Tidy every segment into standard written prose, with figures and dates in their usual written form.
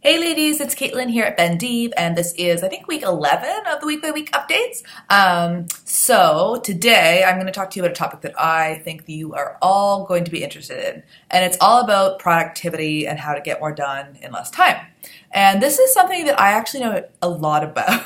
Hey ladies, it's Caitlin here at Vendeve, and this is, I think, week 11 of the week by week updates. So today I'm going to talk to you about a topic that I think that you are all going to be interested in, and it's all about productivity and how to get more done in less time. And this is something that I actually know a lot about.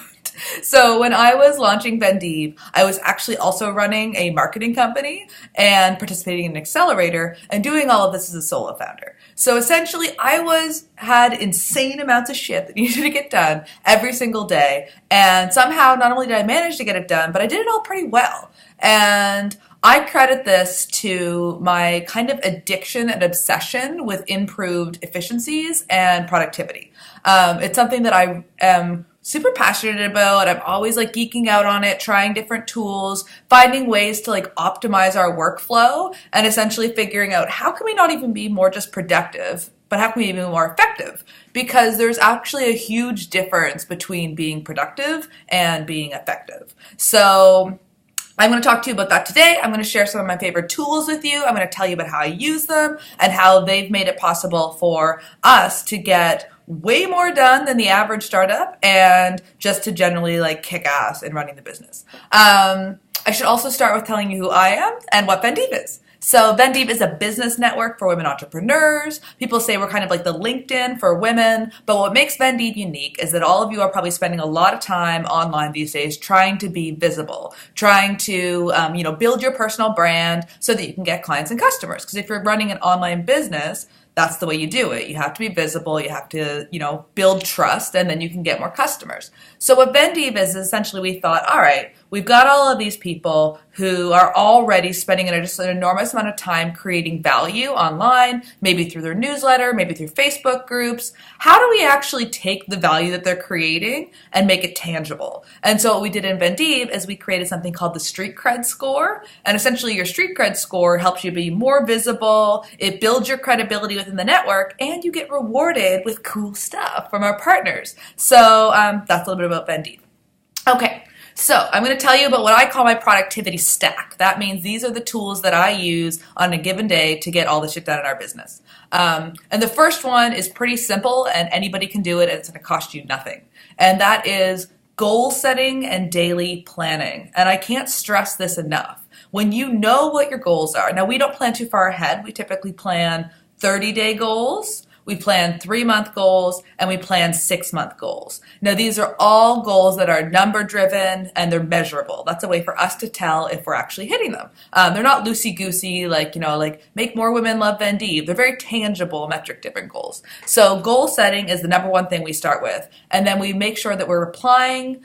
So when I was launching Vendeve, I was actually also running a marketing company and participating in an accelerator and doing all of this as a solo founder. So essentially I had insane amounts of shit that needed to get done every single day. And somehow not only did I manage to get it done, but I did it all pretty well. And I credit this to my kind of addiction and obsession with improved efficiencies and productivity. It's something that I am super passionate about. I'm always like geeking out on it, trying different tools, finding ways to like optimize our workflow, and essentially figuring out how can we not even be more just productive, but how can we be more effective? Because there's actually a huge difference between being productive and being effective. So I'm going to talk to you about that today. I'm going to share some of my favorite tools with you. I'm going to tell you about how I use them and how they've made it possible for us to get way more done than the average startup and just to generally like kick ass in running the business. I should also start with telling you who I am and what Vendeve is. So Vendeve is a business network for women entrepreneurs. People say we're kind of like the LinkedIn for women, but what makes Vendeve unique is that all of you are probably spending a lot of time online these days trying to be visible, trying to build your personal brand so that you can get clients and customers. Because if you're running an online business, that's the way you do it. You have to be visible, you have to, build trust, and then you can get more customers. So what Vendeve is essentially we thought, all right, we've got all of these people who are already spending just an enormous amount of time creating value online, maybe through their newsletter, maybe through Facebook groups. How do we actually take the value that they're creating and make it tangible? And so what we did in Vendeve is we created something called the Street Cred Score. And essentially your Street Cred Score helps you be more visible, it builds your credibility within the network, and you get rewarded with cool stuff from our partners. So that's a little bit about Vendeve. Okay. So I'm going to tell you about what I call my productivity stack. That means these are the tools that I use on a given day to get all the shit done in our business. And the first one is pretty simple and anybody can do it and it's going to cost you nothing. And that is goal setting and daily planning. And I can't stress this enough. When you know what your goals are, now we don't plan too far ahead. We typically plan 30-day goals. We plan 3-month goals, and we plan 6-month goals. Now, these are all goals that are number-driven, and they're measurable. That's a way for us to tell if we're actually hitting them. They're not loosey-goosey, like make more women love Vendeve. They're very tangible, metric-driven goals. So goal setting is the number one thing we start with, and then we make sure that we're applying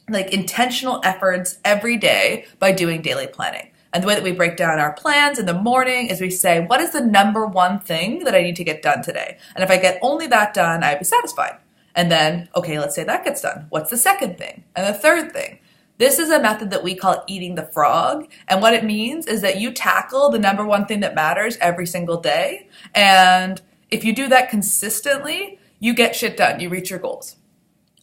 intentional efforts every day by doing daily planning. And the way that we break down our plans in the morning is we say, what is the number one thing that I need to get done today? And if I get only that done, I'd be satisfied. And then, okay, let's say that gets done. What's the second thing? And the third thing? This is a method that we call eating the frog. And what it means is that you tackle the number one thing that matters every single day. And if you do that consistently, you get shit done. You reach your goals.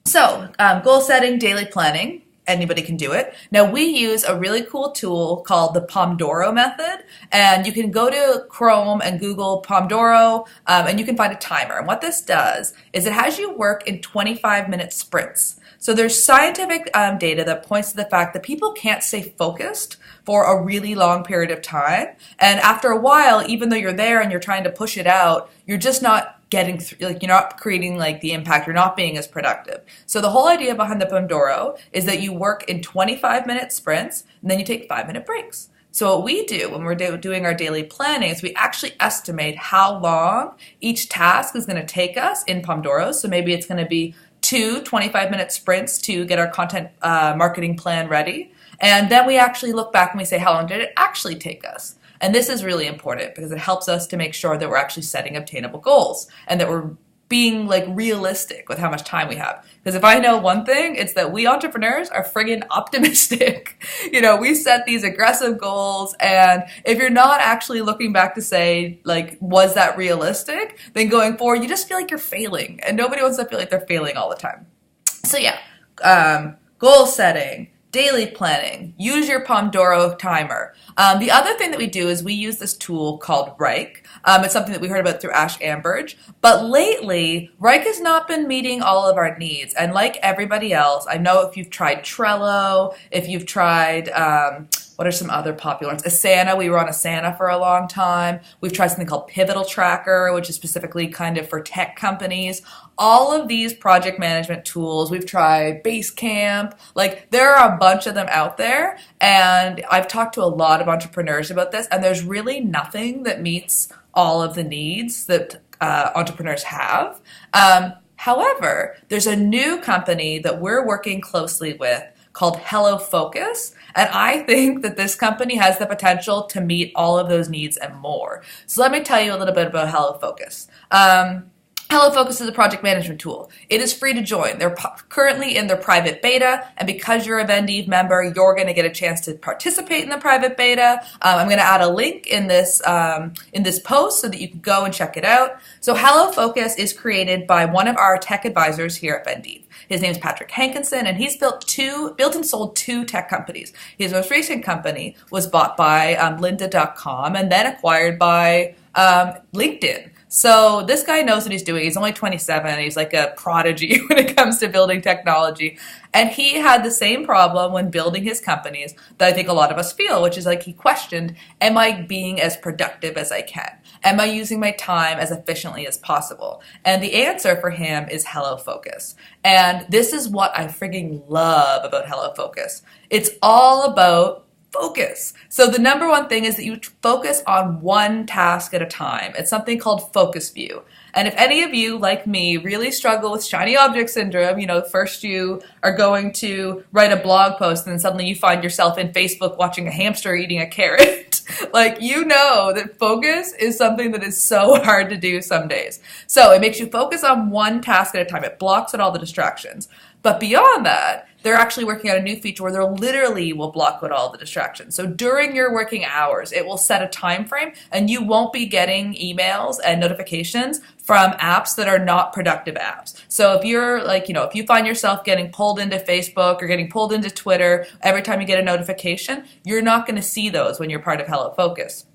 So goal setting, daily planning. Anybody can do it. Now we use a really cool tool called the Pomodoro method, and you can go to Chrome and Google Pomodoro, and you can find a timer. And what this does is it has you work in 25-minute sprints. So there's scientific data that points to the fact that people can't stay focused for a really long period of time. And after a while, even though you're there and you're trying to push it out, you're just not getting you're not creating the impact, you're not being as productive. So the whole idea behind the Pomodoro is that you work in 25-minute sprints and then you take 5-minute breaks. So what we do when we're doing our daily planning is we actually estimate how long each task is going to take us in Pomodoro. So maybe it's going to be 2 25-minute sprints to get our content marketing plan ready. And then we actually look back and we say, how long did it actually take us? And this is really important because it helps us to make sure that we're actually setting obtainable goals and that we're being realistic with how much time we have. Because if I know one thing, it's that we entrepreneurs are friggin' optimistic. We set these aggressive goals, and if you're not actually looking back to say, was that realistic? Then going forward, you just feel like you're failing, and nobody wants to feel like they're failing all the time. So yeah, goal setting, daily planning, use your Pomodoro timer. The other thing that we do is we use this tool called Rike. It's something that we heard about through Ash Ambridge. But lately, Rike has not been meeting all of our needs. And like everybody else, I know if you've tried Trello, if you've tried, what are some other popular ones? Asana, we were on Asana for a long time. We've tried something called Pivotal Tracker, which is specifically kind of for tech companies. All of these project management tools, we've tried Basecamp, like there are a bunch of them out there. And I've talked to a lot of entrepreneurs about this, and there's really nothing that meets all of the needs that entrepreneurs have. However, there's a new company that we're working closely with called HelloFocus. And I think that this company has the potential to meet all of those needs and more. So let me tell you a little bit about HelloFocus. HelloFocus is a project management tool. It is free to join. They're currently in their private beta, and because you're a Vendeve member, you're going to get a chance to participate in the private beta. I'm going to add a link in this post so that you can go and check it out. So HelloFocus is created by one of our tech advisors here at Vendeve. His name is Patrick Hankinson, and he's built and sold 2 tech companies. His most recent company was bought by Lynda.com and then acquired by LinkedIn. So this guy knows what he's doing. He's only 27. He's like a prodigy when it comes to building technology. And he had the same problem when building his companies that I think a lot of us feel, which is like he questioned, am I being as productive as I can? Am I using my time as efficiently as possible? And the answer for him is HelloFocus. And this is what I frigging love about HelloFocus. It's all about focus. So the number one thing is that you focus on one task at a time. It's something called focus view. And if any of you, like me, really struggle with shiny object syndrome, first you are going to write a blog post and then suddenly you find yourself in Facebook watching a hamster eating a carrot. That focus is something that is so hard to do some days. So it makes you focus on one task at a time. It blocks out all the distractions. But beyond that, they're actually working on a new feature where they literally will block out all the distractions. So during your working hours, it will set a time frame and you won't be getting emails and notifications from apps that are not productive apps. So if you're if you find yourself getting pulled into Facebook or getting pulled into Twitter every time you get a notification, you're not going to see those when you're part of HelloFocus.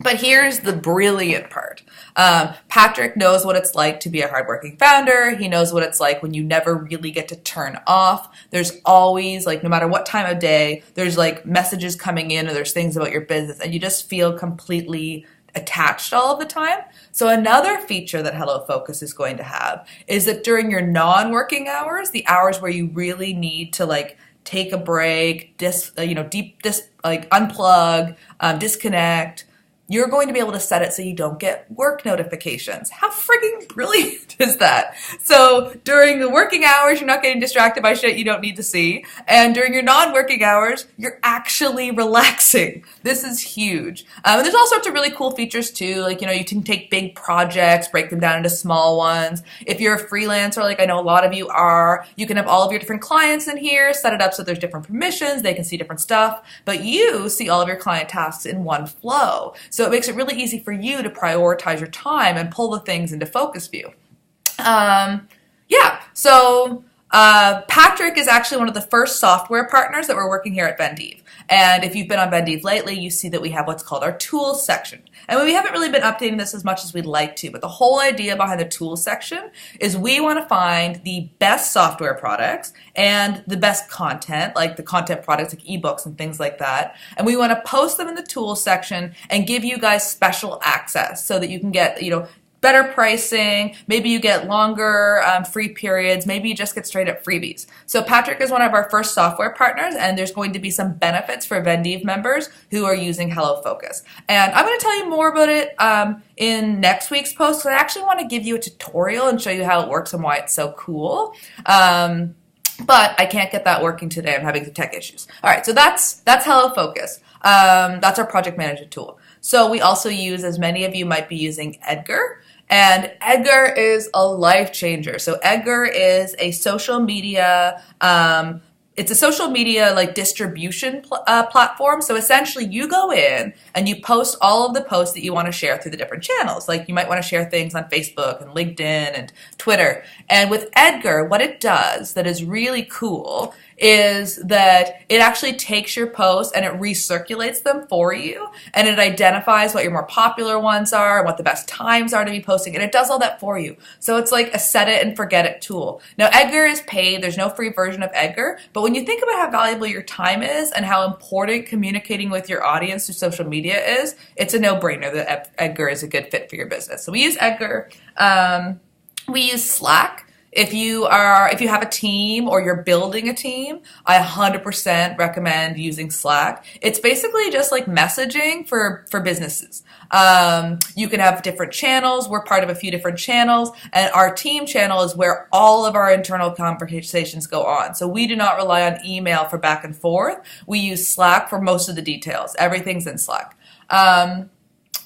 But here's the brilliant part. Patrick knows what it's like to be a hardworking founder. He knows what it's like when you never really get to turn off. There's always, no matter what time of day, there's messages coming in or there's things about your business and you just feel completely attached all of the time. So another feature that HelloFocus is going to have is that during your non-working hours, the hours where you really need to take a break, unplug, disconnect, you're going to be able to set it so you don't get work notifications. How frigging brilliant is that? So during the working hours, you're not getting distracted by shit you don't need to see. And during your non-working hours, you're actually relaxing. This is huge. And there's all sorts of really cool features too. You can take big projects, break them down into small ones. If you're a freelancer, like I know a lot of you are, you can have all of your different clients in here, set it up so there's different permissions, they can see different stuff, but you see all of your client tasks in one flow. So it makes it really easy for you to prioritize your time and pull the things into focus view. So Patrick is actually one of the first software partners that we're working here at Vendeve. And if you've been on Vendeve lately, you see that we have what's called our tools section. And we haven't really been updating this as much as we'd like to, but the whole idea behind the tools section is we want to find the best software products and the best content, like the content products like ebooks and things like that. And we want to post them in the tools section and give you guys special access so that you can get, better pricing, maybe you get longer free periods, maybe you just get straight up freebies. So Patrick is one of our first software partners, and there's going to be some benefits for Vendeve members who are using HelloFocus. And I'm going to tell you more about it in next week's post, because I actually want to give you a tutorial and show you how it works and why it's so cool. But I can't get that working today. I'm having some tech issues. All right, so that's HelloFocus. That's our project management tool. So we also use, as many of you might be using, Edgar. And Edgar is a life changer. So Edgar is a social media, distribution platform. So essentially you go in and you post all of the posts that you want to share through the different channels. Like you might want to share things on Facebook and LinkedIn and Twitter. And with Edgar, what it does that is really cool is that it actually takes your posts and it recirculates them for you, and it identifies what your more popular ones are and what the best times are to be posting, and it does all that for you. So it's like a set it and forget it tool. Now, Edgar is paid. There's no free version of Edgar, but when you think about how valuable your time is and how important communicating with your audience through social media is, it's a no-brainer that Edgar is a good fit for your business. So we use Edgar. We use Slack. If you have a team or you're building a team, I 100% recommend using Slack. It's basically just like messaging for businesses. You can have different channels. We're part of a few different channels, and our team channel is where all of our internal conversations go on. So we do not rely on email for back and forth. We use Slack for most of the details. Everything's in Slack.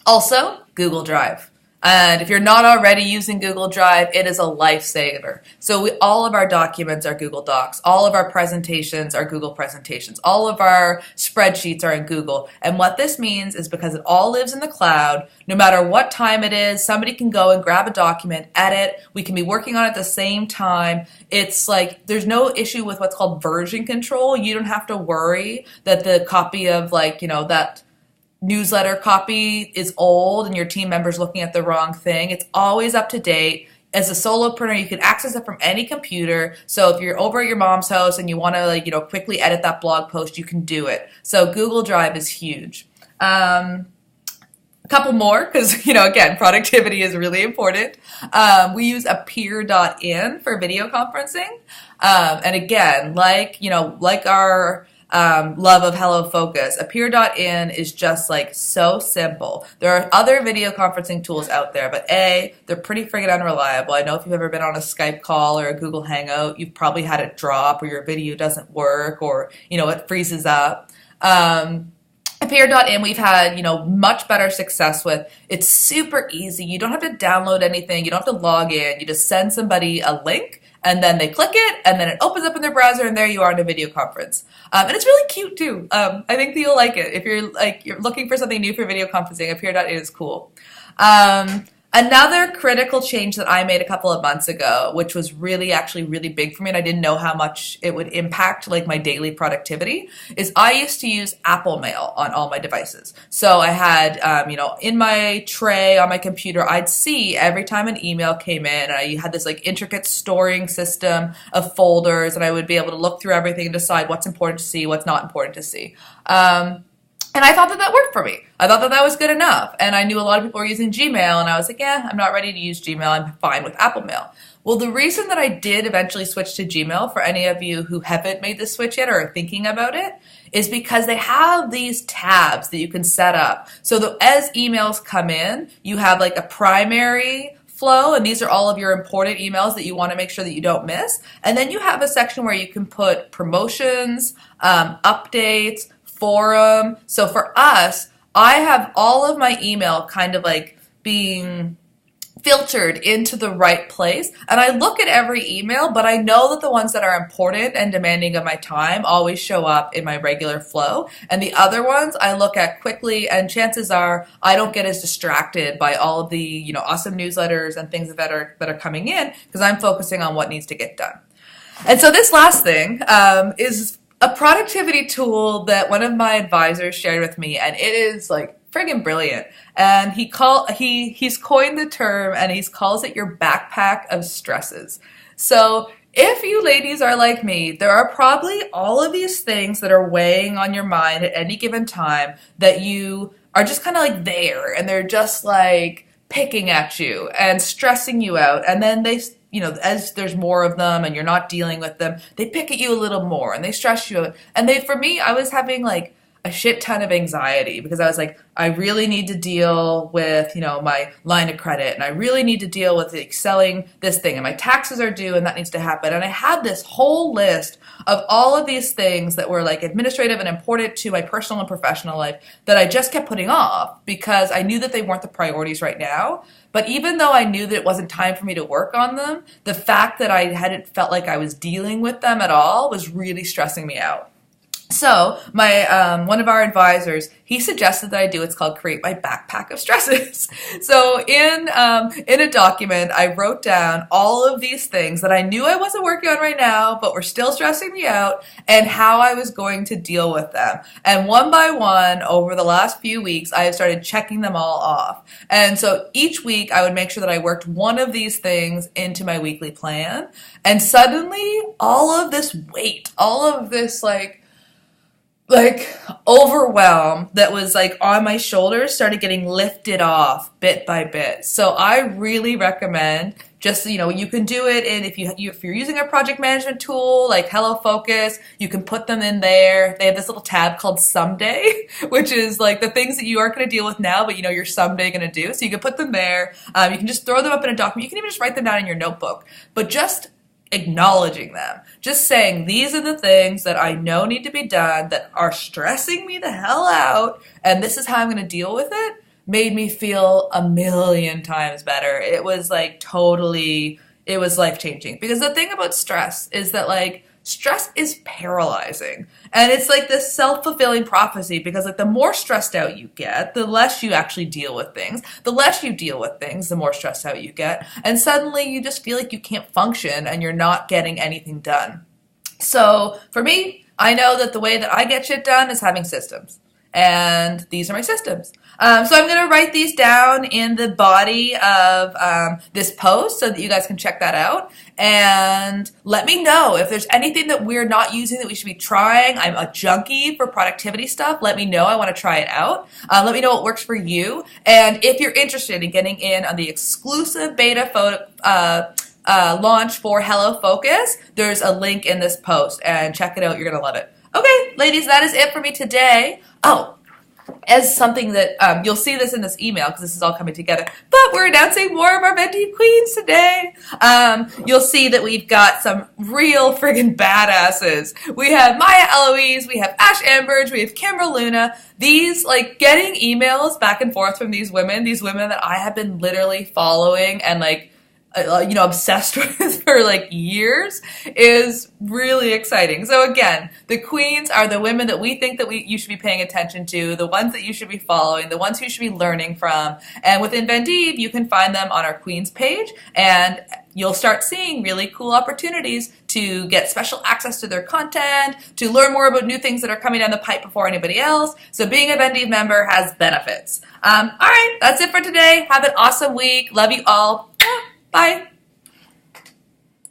Also, Google Drive. And if you're not already using Google Drive, it is a lifesaver. So all of our documents are Google Docs. All of our presentations are Google presentations. All of our spreadsheets are in Google. And what this means is because it all lives in the cloud, no matter what time it is, somebody can go and grab a document, edit. We can be working on it at the same time. It's like there's no issue with what's called version control. You don't have to worry that the copy of that newsletter copy is old and your team member's looking at the wrong thing. It's always up to date. As a solopreneur, you can access it from any computer. So if you're over at your mom's house and you want to quickly edit that blog post, you can do it. So Google Drive is huge. A couple more because, again, productivity is really important. We use appear.in for video conferencing. And again, like our love of Hello Focus, appear.in is just so simple. There are other video conferencing tools out there, but they're pretty friggin' unreliable. I know if you've ever been on a Skype call or a Google Hangout, you've probably had it drop or your video doesn't work or, it freezes up. Appear.in we've had, much better success with. It's super easy. You don't have to download anything. You don't have to log in. You just send somebody a link and then they click it and then it opens up in their browser and there you are in a video conference. And it's really cute too. I think that you'll like it. If you're looking for something new for video conferencing, Appear.in is cool. Another critical change that I made a couple of months ago, which was actually really big for me, and I didn't know how much it would impact my daily productivity, is I used to use Apple Mail on all my devices. So I had, in my tray on my computer, I'd see every time an email came in, and I had this intricate storing system of folders, and I would be able to look through everything and decide what's important to see, what's not important to see. And I thought that worked for me. I thought that was good enough. And I knew a lot of people were using Gmail, and I was like, I'm not ready to use Gmail. I'm fine with Apple Mail. Well, the reason that I did eventually switch to Gmail, for any of you who haven't made the switch yet or are thinking about it, is because they have these tabs that you can set up. So that as emails come in, you have a primary flow, and these are all of your important emails that you want to make sure that you don't miss. And then you have a section where you can put promotions, updates, forum. So for us, I have all of my email kind of being filtered into the right place. And I look at every email, but I know that the ones that are important and demanding of my time always show up in my regular flow. And the other ones I look at quickly, and chances are I don't get as distracted by all of the, awesome newsletters and things that are coming in because I'm focusing on what needs to get done. And so this last thing is a productivity tool that one of my advisors shared with me, and it is friggin' brilliant. And he's coined the term, and he calls it your backpack of stresses. So if you ladies are like me, there are probably all of these things that are weighing on your mind at any given time that you are just kind of there, and they're just picking at you and stressing you out, and then they as there's more of them and you're not dealing with them, they pick at you a little more and they stress you out. And for me, I was having a shit ton of anxiety because I was I really need to deal with, my line of credit, and I really need to deal with selling this thing, and my taxes are due and that needs to happen. And I had this whole list of all of these things that were administrative and important to my personal and professional life that I just kept putting off because I knew that they weren't the priorities right now. But even though I knew that it wasn't time for me to work on them, the fact that I hadn't felt like I was dealing with them at all was really stressing me out. So my one of our advisors, he suggested that I do what's called create my backpack of stresses. So in a document, I wrote down all of these things that I knew I wasn't working on right now, but were still stressing me out, and how I was going to deal with them. And one by one, over the last few weeks, I have started checking them all off. And so each week, I would make sure that I worked one of these things into my weekly plan, and suddenly, all of this weight, all of this like overwhelm that was like on my shoulders started getting lifted off bit by bit. So I really recommend just, you can do it in, if you're using a project management tool like Hello Focus, you can put them in there. They have this little tab called Someday, which is like the things that you aren't going to deal with now, but you're someday going to do. So you can put them there. You can just throw them up in a document. You can even just write them down in your notebook, but just acknowledging them, just saying these are the things that I know need to be done that are stressing me the hell out, and this is how I'm going to deal with it, made me feel a million times better. It was it was life changing, because the thing about stress is that stress is paralyzing, and it's like this self-fulfilling prophecy, because the more stressed out you get, the less you actually deal with things. The less you deal with things, the more stressed out you get, and suddenly you just feel like you can't function and you're not getting anything done. So for me, I know that the way that I get shit done is having systems. And these are my systems. So I'm going to write these down in the body of this post so that you guys can check that out. And let me know if there's anything that we're not using that we should be trying. I'm a junkie for productivity stuff. Let me know. I want to try it out. Let me know what works for you. And if you're interested in getting in on the exclusive beta launch for Hello Focus, there's a link in this post, and check it out. You're going to love it. Okay, ladies, that is it for me today. Oh, as something that you'll see this in this email, because this is all coming together, but we're announcing more of our Vendeve Queens today. You'll see that we've got some real friggin' badasses. We have Maya Eloise, we have Ash Ambridge, we have Kimber Luna. These, getting emails back and forth from these women that I have been literally following and obsessed with for years, is really exciting. So again, the queens are the women that we think that you should be paying attention to, the ones that you should be following, the ones who you should be learning from. And within Vendeve, you can find them on our queens page, and you'll start seeing really cool opportunities to get special access to their content, to learn more about new things that are coming down the pipe before anybody else. So being a Vendeve member has benefits. All right, that's it for today. Have an awesome week. Love you all. Bye.